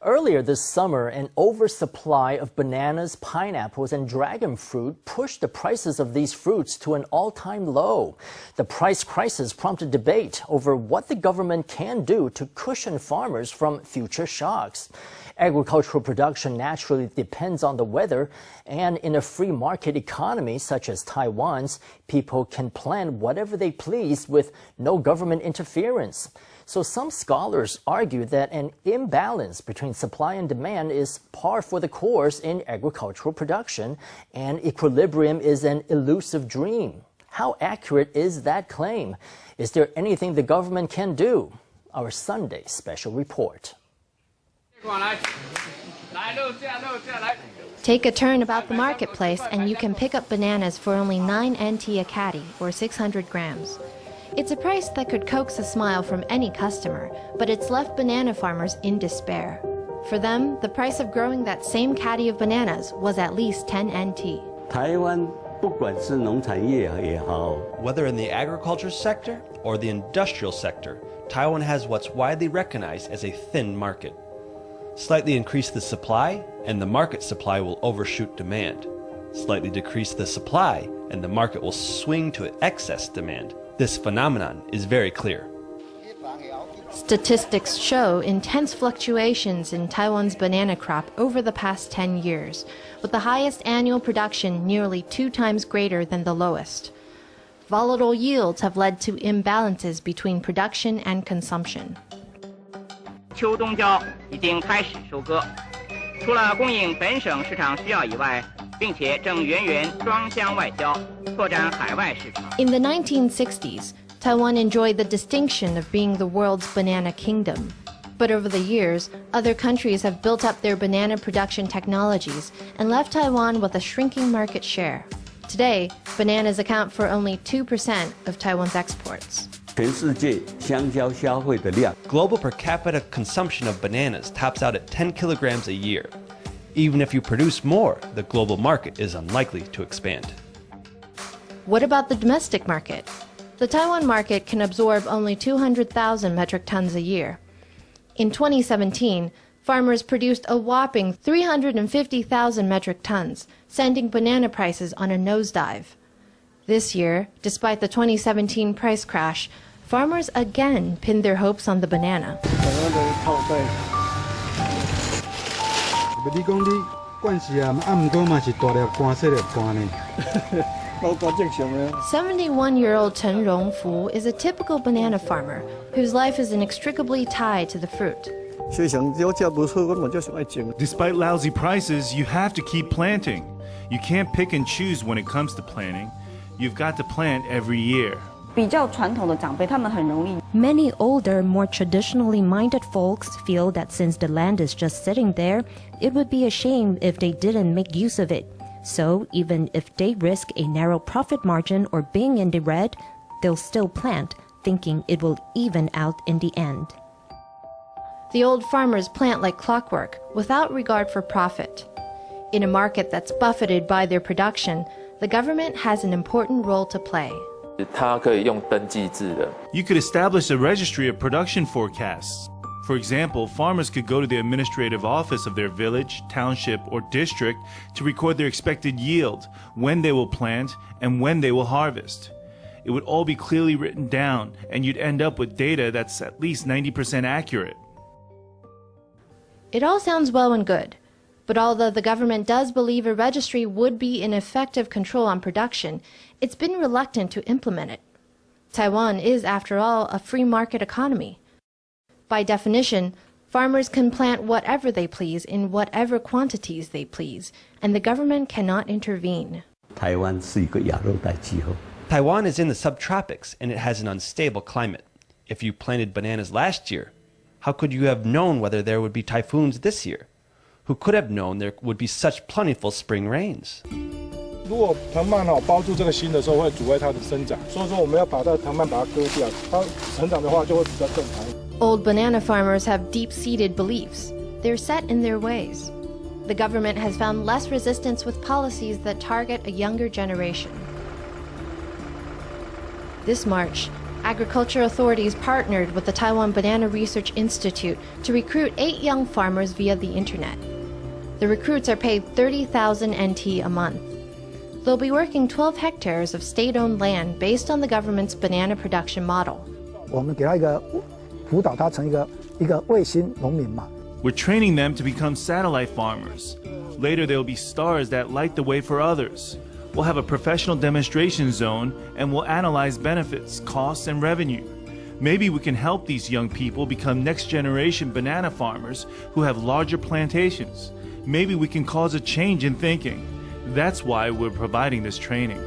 Earlier this summer, an oversupply of bananas, pineapples, and dragon fruit pushed the prices of these fruits to an all-time low. The price crisis prompted debate over what the government can do to cushion farmers from future shocks. Agricultural production naturally depends on the weather, and in a free market economy such as Taiwan's, people can plant whatever they please with no government interference. So some scholars argue that an imbalance between supply and demand is par for the course in agricultural production, and equilibrium is an elusive dream. How accurate is that claim? Is there anything the government can do? Our Sunday special report. Take a turn about the marketplace and you can pick up bananas for only 9 NT a catty, or 600 grams. It's a price that could coax a smile from any customer, but it's left banana farmers in despair. For them, the price of growing that same catty of bananas was at least 10 NT. Whether in the agriculture sector or the industrial sector, Taiwan has what's widely recognized as a thin market. Slightly increase the supply, and the market supply will overshoot demand. Slightly decrease the supply, and the market will swing to excess demand. This phenomenon is very clear. Statistics show intense fluctuations in Taiwan's banana crop over the past 10 years, with the highest annual production nearly 2 times greater than the lowest. Volatile yields have led to imbalances between production and consumption. 秋冬椒已经开始收割，除了供应本省市场需要以外，并且正源源装箱外销，拓展海外市场。 In the 1960s, Taiwan enjoyed the distinction of being the world's banana kingdom. But over the years, other countries have built up their banana production technologies and left Taiwan with a shrinking market share. Today, bananas account for only 2% of Taiwan's exports. Global per capita consumption of bananas tops out at 10 kilograms a year. Even if you produce more, the global market is unlikely to expand. What about the domestic market? The Taiwan market can absorb only 200,000 metric tons a year. In 2017, farmers produced a whopping 350,000 metric tons, sending banana prices on a nosedive. This year, despite the 2017 price crash, farmers again pinned their hopes on the banana. 71-year-old Cheng Jung-fu is a typical banana farmer whose life is inextricably tied to the fruit. Despite lousy prices, you have to keep planting. You can't pick and choose when it comes to planting. You've got to plant every year. Many older, more traditionally minded folks feel that since the land is just sitting there, it would be a shame if they didn't make use of it. So even if they risk a narrow profit margin or being in the red, they'll still plant, thinking it will even out in the end. The old farmers plant like clockwork, without regard for profit. In a market that's buffeted by their production, the government has an important role to play. You could establish a registry of production forecasts. For example, farmers could go to the administrative office of their village, township, or district to record their expected yield, when they will plant, and when they will harvest. It would all be clearly written down, and you'd end up with data that's at least 90% accurate. It all sounds well and good. But although the government does believe a registry would be an effective control on production, it's been reluctant to implement it. Taiwan is, after all, a free market economy. By definition, farmers can plant whatever they please in whatever quantities they please, and the government cannot intervene. Taiwan is in the subtropics, and it has an unstable climate. If you planted bananas last year, how could you have known whether there would be typhoons this year? Who could have known there would be such plentiful spring rains? Old banana farmers have deep-seated beliefs. They're set in their ways. The government has found less resistance with policies that target a younger generation. This March, Agriculture authorities partnered with the Taiwan Banana Research Institute to recruit 8 young farmers via the internet. The recruits are paid 30,000 NT a month. They'll be working 12 hectares of state-owned land based on the government's banana production model. We're training them to become satellite farmers. Later, they'll be stars that light the way for others. We'll have a professional demonstration zone and we'll analyze benefits, costs, and revenue. Maybe we can help these young people become next-generation banana farmers who have larger plantations. Maybe we can cause a change in thinking. That's why we're providing this training.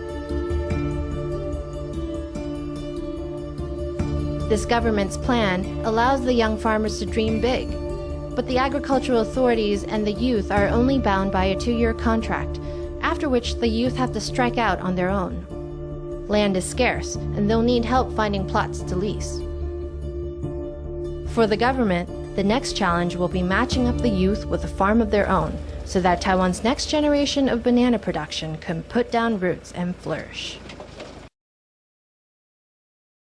This government's plan allows the young farmers to dream big. But the agricultural authorities and the youth are only bound by a 2-year contract, after which the youth have to strike out on their own. Land is scarce, and they'll need help finding plots to lease. For the government, the next challenge will be matching up the youth with a farm of their own, so that Taiwan's next generation of banana production can put down roots and flourish.